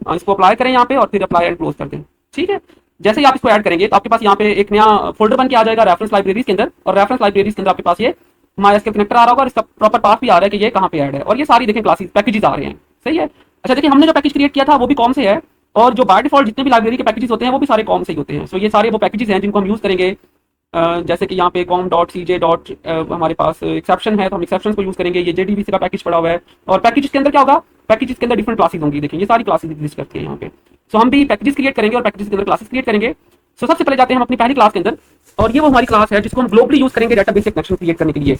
इसको अप्लाई करें यहाँ पे और फिर अप्लाई एंड क्लोज कर दें। ठीक है। जैसे ही आप इसको ऐड करेंगे तो आपके पास यहाँ पे एक नया फोल्डर बन के आ जाएगा रेफरेंस लाइब्रेरीज के अंदर, और रेफरेंस लाइब्रेरीज के अंदर आपके पास ये MySQL कनेक्टर आ रहा होगा और इसका प्रॉपर पाथ भी आ रहा है कि ये कहाँ पे ऐड है और ये सारी देखें क्लासेस पैकेजेस आ रहे हैं। सही है। अच्छा देखिए, हमने जो पैकेज क्रिएट किया था वो भी कॉम से है और जो बाय डिफॉल्ट जितने भी लाइब्रेरी के पैकेजेस होते हैं वो भी सारे कॉम से ही होते हैं। सो ये सारे वो पैकेजेस हैं जिनको हम यूज करेंगे। जैसे कि यहाँ पे com dot C J dot हमारे पास एक्सेप्शन है तो हम एक्सेप्शन को यूज करेंगे। ये जेडीबीसी का पैकेज पड़ा हुआ है और पैकेज के अंदर क्या होगा? पैकेज के अंदर डिफरेंट क्लासेस होंगी। देखिए ये सारी क्लासेस एग्जिस्ट करती हैं यहाँ पे। सो हम भी पैकेजेस क्रिएट करेंगे और पैकेजेस के अंदर क्लासेस क्रिएट करेंगे। सो सबसे पहले जाते हैं हम अपनी पहली क्लास के अंदर और ये वो हमारी क्लास है जिसको हम ग्लोबली यूज करेंगे डेटाबेस से कनेक्शन क्रिएट करने के लिए।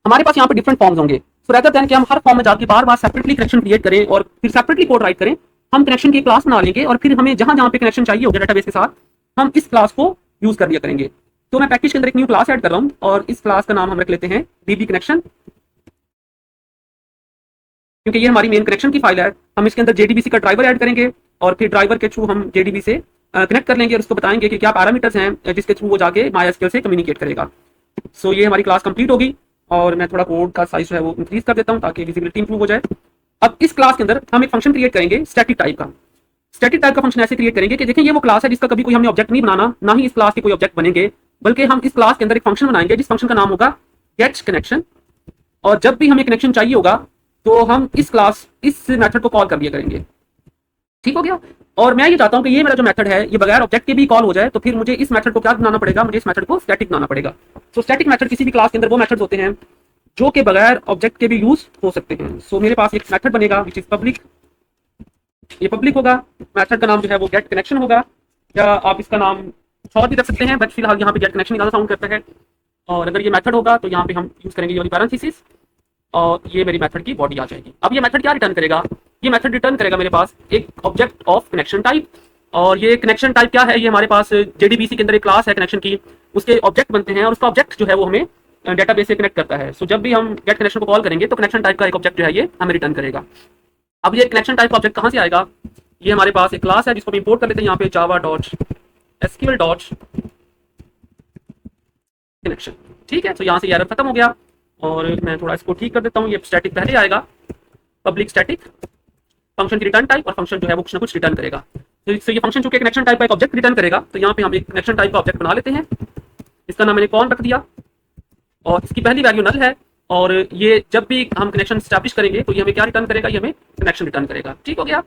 हमारे पास यहाँ पे डिफरेंट फॉर्म्स होंगे। सो रेदर देन कि हम हर फॉर्म में जाके बार बार सेपरेटली कनेक्शन क्रिएट करें और फिर सेपरेटली कोड राइट करें, हम कनेक्शन की क्लास बना लेंगे और फिर हमें जहां जहां पे कनेक्शन चाहिए होगा डेटाबेस के साथ हम इस क्लास को यूज कर लिया करेंगे। तो मैं पैकेज के अंदर एक न्यू क्लास ऐड कर रहा हूं और इस क्लास का नाम हम रख लेते हैं डीबी कनेक्शन, क्योंकि ये हमारी मेन कनेक्शन की फाइल है। हम इसके अंदर जेडीबीसी का ड्राइवर ऐड करेंगे और फिर ड्राइवर के थ्रू हम जेडीबी से कनेक्ट कर लेंगे और उसको बताएंगे कि क्या पैरामीटर्स हैं जिसके थ्रू वो जाके MySQL से कम्युनिकेट करेगा। सो ये हमारी क्लास कंप्लीट होगी और मैं थोड़ा कोड का साइज जो है वो इंक्रीज कर देता हूँ ताकि विजिबिलिटी इंप्रूव हो जाए। अब इस क्लास के अंदर हम एक फंक्शन क्रिएट करेंगे स्टैटिक टाइप का। स्टैटिक टाइप का फंक्शन ऐसे क्रिएट करेंगे कि देखें ये वो क्लास है जिसका कभी कोई हमने ऑब्जेक्ट नहीं बनाना, ना ही इस क्लास के कोई ऑब्जेक्ट बनेंगे, बल्कि हम इस क्लास के अंदर एक फंक्शन बनाएंगे जिस फंक्शन का नाम होगा गेट कनेक्शन। और जब भी हमें कनेक्शन चाहिए होगा तो हम इस मेथड को कॉल कर दिया करेंगे। ठीक हो गया। और मैं ये चाहता हूं कि ये मेरा जो मेथड है ये बगैर ऑब्जेक्ट के भी कॉल हो जाए, तो फिर मुझे इस मेथड को क्या बनाना पड़ेगा? मुझे इस मेथड को स्टैटिक बनाना पड़ेगा। सो स्टैटिक मेथड किसी भी क्लास के अंदर वो मेथड्स होते हैं जो कि बगैर ऑब्जेक्ट के भी यूज हो सकते हैं। सो मेरे पास एक मेथड बनेगा विच इज पब्लिक। ये पब्लिक होगा। मेथड का नाम जो है वो गेट कनेक्शन होगा, या आप इसका नाम और भी रख सकते हैं, बट फिलहाल यहाँ पे गेट कनेक्शन ज़्यादा साउंड करता है। और अगर ये मेथड होगा तो यहाँ पे हम यूज़ करेंगे ये वाली पैरेंथेसिस, और ये मेरी मेथड की बॉडी आ जाएगी। अब ये मेथड क्या रिटर्न करेगा? ये मेथड रिटर्न करेगा मेरे पास एक ऑब्जेक्ट ऑफ कनेक्शन टाइप। और ये कनेक्शन टाइप क्या है? ये हमारे पास जेडीबीसी के अंदर एक क्लास है कनेक्शन की, उसके ऑब्जेक्ट बनते हैं और उसका ऑब्जेक्ट जो है वो हमें डेटाबेस से कनेक्ट करता है। सो जब भी हम गेट कनेक्शन को कॉल करेंगे तो कनेक्शन टाइप का एक ऑब्जेक्ट जो है ये हमें रिटर्न करेगा। अब ये कनेक्शन टाइप का ऑब्जेक्ट कहाँ से आएगा? ये हमारे पास एक क्लास है जिसको हम इंपोर्ट कर लेते हैं यहाँ पे, Java dot SQL dot connection. ठीक है, तो यहाँ से ये एरर खत्म हो गया। और मैं थोड़ा इसको ठीक कर देता हूँ। ये स्टैटिक पहले आएगा, पब्लिक स्टैटिक फंक्शन की रिटर्न टाइप, और फंक्शन जो है वो कुछ ना कुछ रिटर्न करेगा। तो ये फंक्शन चूंकि कनेक्शन टाइप का एक ऑब्जेक्ट रिटर्न करेगा, तो यहाँ पे हम एक कनेक्शन टाइप का ऑब्जेक्ट बना लेते हैं। इसका नाम मैंने कॉन रख दिया और इसकी पहली वैल्यू नल है। और ये जब भी हम कनेक्शन स्टैब्लिश करेंगे तो ये हमें क्या रिटर्न करेगा? ये हमें कनेक्शन रिटर्न करेगा। ठीक हो गया।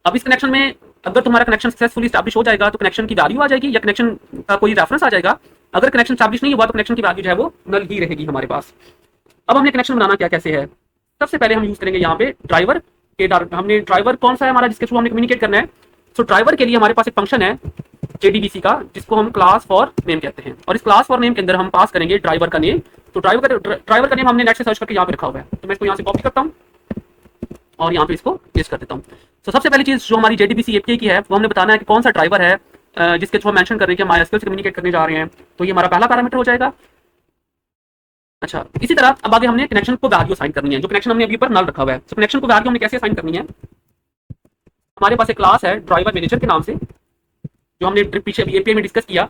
अब इस कनेक्शन में अगर तुम्हारा कनेक्शन सक्सेसफुली स्टैब्लिश हो जाएगा तो कनेक्शन की वैल्यू आ जाएगी या कनेक्शन का कोई रेफरेंस आ जाएगा। अगर कनेक्शन स्टैब्लिश नहीं हुआ तो कनेक्शन की वैल्यू जो है वो नल ही रहेगी हमारे पास। अब हमने कनेक्शन बनाना क्या कैसे है? सबसे पहले हम यूज करेंगे यहाँ पे ड्राइवर के। हमने ड्राइवर कौन सा है हमारा जिसके थ्रू हमने कम्युनिकेट करना है? सो ड्राइवर के लिए हमारे पास एक फंक्शन है जेडीबीसी का जिसको हम क्लास फॉर नेम कहते हैं, और इस क्लास फॉर नेम के अंदर हम पास करेंगे ड्राइवर का नेम। तो ड्राइवर का नेम हमने नेट से सर्च करके यहाँ पे रखा हुआ है, तो मैं इसको यहाँ से कॉपी करता हूँ और यहाँ पे इसको पेस्ट कर देता हूँ। तो सबसे पहली चीज जो हमारी जेडीबीसी एपीआई की है वो हमने बताना है कि कौन सा ड्राइवर है जिसके थ्रू हम मेंशन कर रहे हैं कि हम MySQL से कम्युनिकेट करने जा रहे हैं। तो ये हमारा पहला पैरामीटर हो जाएगा। अच्छा, इसी तरह अब आगे हमने कनेक्शन को वैल्यू असाइन करनी है। जो कनेक्शन हमने अभी पर नल रखा हुआ है, तो कनेक्शन को वैल्यू हमने कैसे असाइन करनी है? हमारे पास एक क्लास है ड्राइवर मैनेजर के नाम से, जो हमने पीछे एपीआई में डिस्कस किया।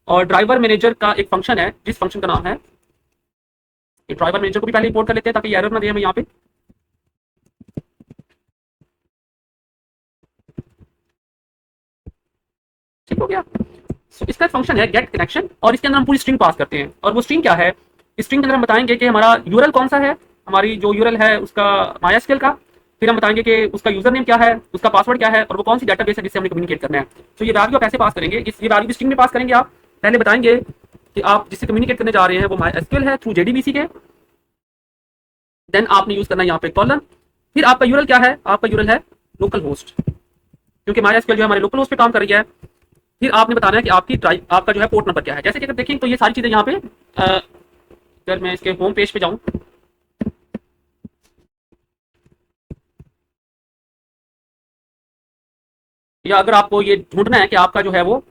और ड्राइवर मैनेजर का एक फंक्शन है जिस फंक्शन का नाम है, ड्राइवर मैनेजर को भी पहले इंपोर्ट कर लेते हैं ताकि एरर ना दे हमें यहाँ पे। ठीक हो गया। सो इसका फंक्शन है गेट कनेक्शन, और इसके अंदर हम पूरी स्ट्रिंग पास करते हैं। और वो स्ट्रिंग क्या है? स्ट्रिंग के अंदर हम बताएंगे कि हमारा यूआरएल कौन सा है, हमारी जो यूआरएल है उसका MySQL का। फिर हम बताएंगे कि उसका यूजर नेम क्या है, उसका पासवर्ड क्या है, और वो कौन सी डेटाबेस है जिससे हमने कम्युनिकेट करना है। तो ये वैल्यू आप ऐसे पास करेंगे, ये वैल्यू स्ट्रिंग में पास करेंगे। आप पहले बताएंगे कि आप जिससे कम्युनिकेट करने जा रहे हैं वो MySQL है थ्रू जेडीबीसी के। देन आपने यूज करना है यहाँ पे कॉलन। फिर आपका यूआरएल क्या है? आपका यूआरएल है लोकल होस्ट, क्योंकि MySQL जो है हमारे लोकल होस्ट पे काम कर रही है। फिर आपने बताना है कि आपका जो है पोर्ट नंबर क्या है। जैसे कि अगर देखें तो ये सारी चीजें यहाँ पे अगर मैं इसके होम पेज पे जाऊं, या अगर आपको ये ढूंढना है कि आपका जो है वो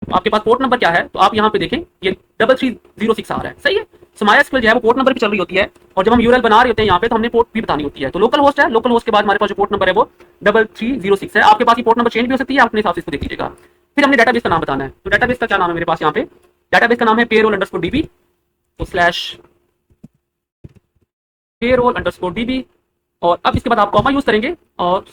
आपके पास पोर्ट नंबर क्या है, तो आप यहाँ पे देखें ये 3306 आ रहा है। सही है। सो MySQL जो है वो पोर्ट नंबर पे चल रही होती है, और जब हम यूआरएल बना रहे होते हैं यहाँ पे तो हमने पोर्ट भी बतानी होती है। तो लोकल होस्ट है, लोकल होस्ट के बाद हमारे पास जो पोर्ट नंबर है वो 3306 है। आपके पास ये पोर्ट नंबर चेंज भी हो सकती है, अपने हिसाब से इसको देख लीजिएगा। फिर हमने डेटाबेस का नाम बताना है। तो डेटाबेस का क्या नाम है मेरे पास यहाँ पे? डेटाबेस का नाम है payroll_db, तो /payroll_db। और अब इसके बाद आप कॉमा यूज करेंगे, और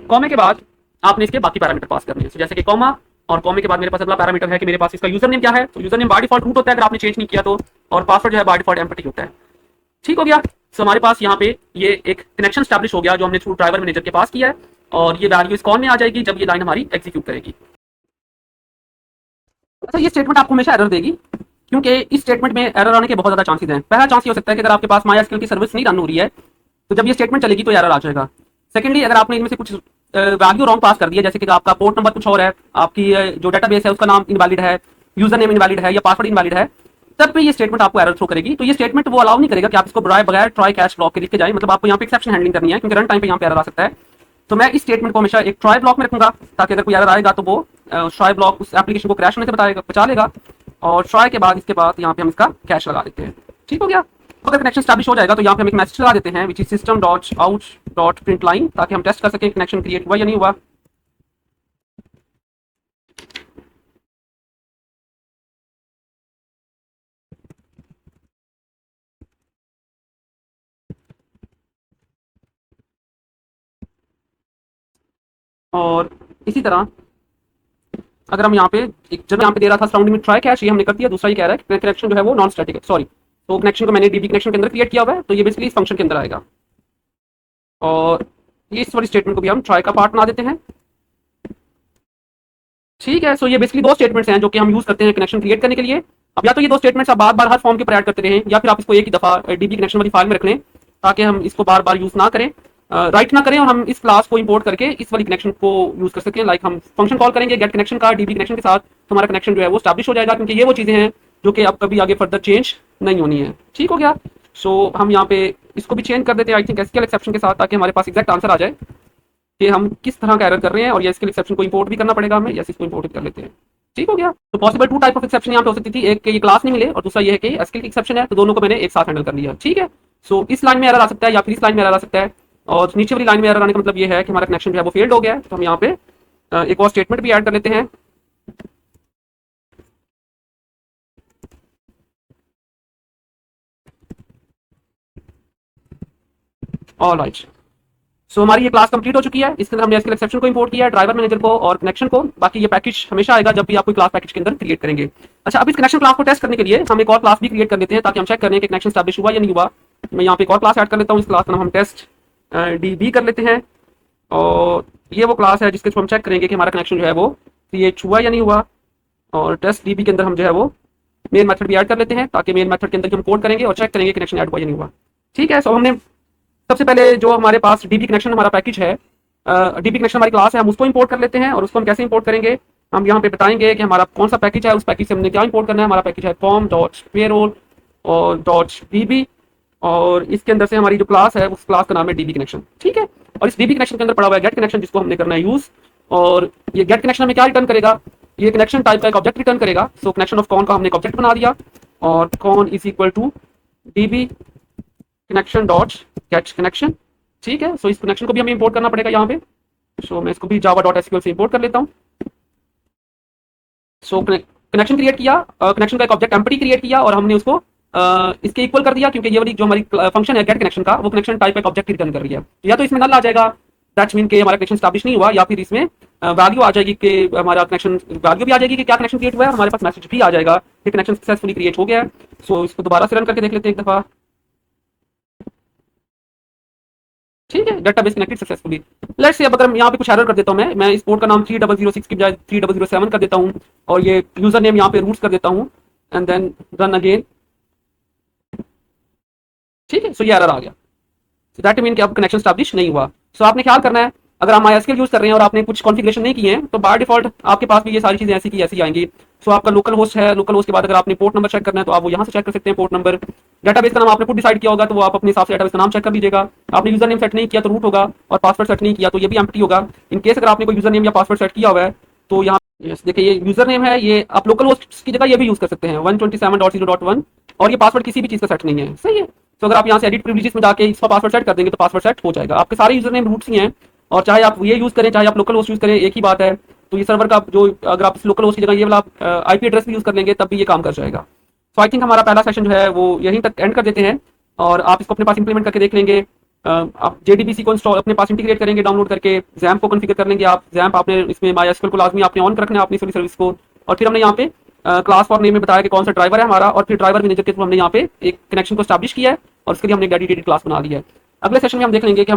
कॉमे के बाद आपने इसके बाकी पैरामीटर पास करने हैं। जैसे कि कॉमा और कॉमे के बाद मेरे पास अगला पैरामीटर है कि मेरे पास इसका यूजर नेम क्या है। तो user name by default root होता है अगर आपने चेंज नहीं किया तो, और पासवर्ड जो है बाय डिफॉल्ट एम्प्टी होता है। ठीक हो गया। सो हमारे पास यहाँ पे ये एक कनेक्शन स्टैब्लिश हो गया जो हमने थ्रू ड्राइवर मैनेजर के पास किया है, और ये वैल्यू इस कॉन में आ जाएगी जब ये लाइन हमारी एग्जीक्यूट करेगी। अच्छा, ये स्टेटमेंट आपको हमेशा एरर देगी, क्योंकि इस स्टेटमेंट में एरर आने के बहुत ज्यादा चांसेस हैं। पहला चांस ये हो सकता है कि अगर आपके पास MySQL की सर्विस नहीं रन हो रही है तो जब ये स्टेटमेंट चलेगी तो एरर आ जाएगा। सेकेंडली, अगर आपने इनमें से कुछ वैल्यू रॉन्ग पास कर दिया, जैसे कि आपका पोर्ट नंबर कुछ और है, आपकी जो डेटाबेस है उसका नाम इनवैलिड है, यूजर नेम इनवैलिड है, या पासवर्ड इनवैलिड है, तब भी ये स्टेटमेंट आपको एरर थ्रो करेगी। तो ये स्टेटमेंट वो अलाउ नहीं करेगा कि आप इसको बगैर ट्राई कैच ब्लॉक के लिख के जाए। मतलब आपको यहाँ पे एक्सेप्शन हैंडलिंग करनी है, क्योंकि रन टाइम पे यहाँ पे एरर आ सकता है। तो मैं इस स्टेटमेंट को हमेशा एक ट्राई ब्लॉक में रखूंगा, ताकि अगर कोई एरर आएगा तो वो ट्राई ब्लॉक उस एप्लीकेशन को क्रैश होने से बचा लेगा। और ट्राई के बाद इसके बाद यहाँ पे हम इसका कैश लगा देते हैं। ठीक हो गया। अगर कनेक्शन स्टैब्लिश हो जाएगा तो यहाँ पे हम एक मैसेज लगा देते हैं विच इज system.out.println, ताकि हम टेस्ट कर सकें कनेक्शन क्रिएट हुआ या नहीं हुआ। और इसी तरह अगर हम यहाँ पे एक जब यहाँ पे दे रहा था सराउंडिंग में ट्राई कैश, ये हमने कर दिया। दूसरा ये कह रहा है कनेक्शन जो है वो नॉन स्टैटिक है, सॉरी। तो कनेक्शन को मैंने डीबी कनेक्शन के अंदर क्रिएट किया हुआ है, तो ये बेसिकली इस फंक्शन के अंदर आएगा। और ये इस वाली स्टेटमेंट को भी हम ट्राई का पार्ट बना देते हैं। ठीक है। सो ये बेसिकली दो स्टेटमेंट्स हैं जो कि हम यूज करते हैं कनेक्शन क्रिएट करने के लिए। अब या तो ये दो स्टेटमेंट्स आप बार बार हर फॉर्म के ऊपर ऐड करते रहें, या फिर आप इसको एक ही दफा डीबी कनेक्शन वाली फाइल में रख लें ताकि हम इसको बार बार यूज ना करें। राइट ना करें और हम इस क्लास को इंपोर्ट करके इस वाली कनेक्शन को यूज कर सकते हैं। लाइक हम फंक्शन कॉल करेंगे गेट कनेक्शन का डीबी कनेक्शन के साथ, तो हमारा कनेक्शन जो है वो स्टैब्लिश हो जाएगा, क्योंकि ये वो चीजें हैं जो कि अब कभी आगे फर्दर चेंज नहीं होनी है। ठीक हो गया। सो हम यहाँ पे इसको भी चेंज कर देते हैं आई थिंक एसक्यूएल एक्सेप्शन के साथ, ताकि हमारे पास एग्जैक्ट आंसर आ जाए कि हम किस तरह का एरर कर रहे हैं, और ये एसक्यूएल एक्सेप्शन को इंपोर्ट भी करना पड़ेगा हमें, यस इसको इंपोर्ट कर लेते हैं। ठीक हो गया। तो possible two type of exception यहाँ पे हो सकती थी, एक कि ये क्लास नहीं मिले और दूसरा ये है कि एसक्यूएल की एक्सेप्शन है, तो दोनों को मैंने एक साथ हैंडल कर लिया। ठीक है। सो इस लाइन में एरर आ सकता है या फिर इस लाइन में एरर आ सकता है, और नीचे वाली लाइन में एरर आने का मतलब ये है कि हमारा कनेक्शन जो है वो फेल्ड हो गया है। तो हम यहाँ पे एक और स्टेटमेंट भी ऐड कर लेते हैं। ऑलराइट। सो हमारी ये क्लास कंप्लीट हो चुकी है। इसके अंदर हमने एसक्यूएल एक्सेप्शन को इंपोर्ट किया है, ड्राइवर मैनेजर को और कनेक्शन को। बाकी ये पैकेज हमेशा आएगा जब भी आप कोई क्लास पैकेज के अंदर क्रिएट करेंगे। अच्छा, अब इस कनेक्शन क्लास को टेस्ट करने के लिए हम एक और क्लास भी क्रिएट कर लेते हैं, ताकि हम चेक करें कि कनेक्शन स्टैब्लिश हुआ या नहीं हुआ। मैं यहाँ पे एक और क्लास ऐड कर लेता हूँ। इस क्लास का नाम हम टेस्ट डीबी कर लेते हैं, और ये वो क्लास है जिसके थ्रू हम चेक करेंगे कि हमारा कनेक्शन जो है वो क्रिएट हुआ या नहीं हुआ। और टेस्ट डीबी के अंदर हम जो है वो मेन मेथड भी ऐड कर लेते हैं, ताकि मेन मेथड के अंदर हम कोड करेंगे और चेक करेंगे कनेक्शन ऐड हुआ या नहीं हुआ। ठीक है। सो हमने सबसे पहले जो हमारे पास डीबी कनेक्शन हमारा पैकेज है, डीबी कनेक्शन हमारी क्लास है, हम उसको इंपोर्ट कर लेते हैं। और उसको हम कैसे इंपोर्ट करेंगे, हम यहाँ पे बताएंगे कि हमारा कौन सा पैकेज है, उस पैकेज से हमने क्या इंपोर्ट करना है। हमारा पैकेज है फॉर्म डॉट पेरोल और डॉट डीबी, और इसके अंदर से हमारी जो क्लास है उस क्लास का नाम है डीबी कनेक्शन। ठीक है। और इस डीबी कनेक्शन के अंदर पड़ा हुआ है गेट कनेक्शन, जिसको हमने करना है यूज। और ये गेट कनेक्शन हमें क्या रिटर्न करेगा, ये कनेक्शन टाइप का एक ऑब्जेक्ट रिटर्न करेगा। सो कनेक्शन ऑफ कॉन का हमने एक ऑब्जेक्ट बना दिया, और con is equal to DB connection dot get connection. ठीक है। सो इस कनेक्शन को भी हमें इंपोर्ट करना पड़ेगा यहाँ पे। सो मैं इसको भी जावा डॉट एसक्यूएल से इंपोर्ट कर लेता हूँ। सो कनेक्शन क्रिएट किया, कनेक्शन का एक ऑब्जेक्ट एम्प्टी क्रिएट किया, और हमने उसको इसके इक्वल कर दिया, क्योंकि ये वाली जो हमारी फंक्शन है गेट कनेक्शन का, वो कनेक्शन टाइप एक ऑब्जेक्ट रिटर्न कर रही है। या तो इसमें नल आ जाएगा, दैट्स मीन कि हमारा कनेक्शन स्टैब्लिश नहीं हुआ, या फिर इसमें वैल्यू आ जाएगी कि हमारा कनेक्शन वैल्यू भी आ जाएगी कि क्या कनेक्शन क्रिएट हुआ है, हमारे पास मैसेज भी आ जाएगा कि कनेक्शन सक्सेसफुली क्रिएट हो गया है। सो इसको दोबारा से रन करके देख लेते हैं एक दफा। ठीक है। Database connected successfully. Let's say अब अगर यहाँ पे कुछ एरर कर देता हूँ, मैं इस पोर्ट का नाम 3006 की बजाय 3007 कर देता हूँ, और ये यूजर नेम यहाँ पे रूट्स कर देता हूँ, एंड देन रन अगेन। ठीक है। सो ये एरर आ गया। सो दैट मीन कि अब कनेक्शन स्टैब्लिश नहीं हुआ। सो आपने ख्याल करना है, अगर आप MySQL यूज कर रहे हैं और आपने कुछ कॉन्फ़िगरेशन नहीं किए हैं, तो बाय डिफॉल्ट आपके पास भी ये सारी चीजें ऐसी की ऐसी आएंगी। सो आपका लोकल होस्ट है, लोकल होस्ट के बाद अगर आपने पोर्ट नंबर चेक करना है तो आप वो यहाँ से चेक कर सकते हैं, पोर्ट नंबर। डेटाबेस का नाम आपने खुद डिसाइड किया होगा, तो वो आप अपने हिसाब से डेटाबेस का नाम चेक कर लीजिएगा। आपने यूजर नेम सेट नहीं किया तो रूट होगा, और पासवर्ड सेट नहीं किया तो ये भी एम्प्टी होगा। इन केस अगर आपने कोई यूजर नेम या पासवर्ड सेट किया हुआ है, तो यहाँ देखिए ये यूजर नेम है, ये आप लोकल होस्ट की जगह ये भी यूज कर सकते हैं 127.0.1, और ये पासवर्ड किसी भी चीज का सेट नहीं है। सही है। तो अगर आप यहाँ से एडिट प्रिविलेजेस में जाके इसका पासवर्ड सेट कर देंगे तो पासवर्ड सेट हो जाएगा। आपके सारे यूजर नेम रूट्स ही हैं, और चाहे आप ये यूज करें चाहे आप लोकल होस्ट यूज करें, एक ही बात है। तो ये सर्वर का जो, अगर आप इस लोकल होस्ट की जगह ये वाला आईपी एड्रेस भी यूज कर लेंगे तब भी ये काम कर जाएगा। सो आई थिंक हमारा पहला सेशन जो है वो यहीं तक एंड कर देते हैं, और आप इसको अपने पास इंप्लीमेंट करके देख लेंगे। आप JDBC को इंस्टॉल अपने पास इंटीग्रेट करेंगे डाउनलोड करके, XAMPP को कॉन्फ़िगर कर लेंगे आप। XAMPP आपने इसमें MySQL को लाजमी आपने ऑन रखना है अपनी सभी सर्विस को। और फिर हमने यहाँ पे क्लास फॉर नेम में बताया कि कौन सा ड्राइवर है हमारा, और फिर ड्राइवर मैनेजर के थ्रू हमने यहाँ पे एक कनेक्शन को स्टैब्लिश किया है, और उसके लिए हमने डेडिकेटेड क्लास बना दी है। अगले सेशन में हम देख लेंगे कि हम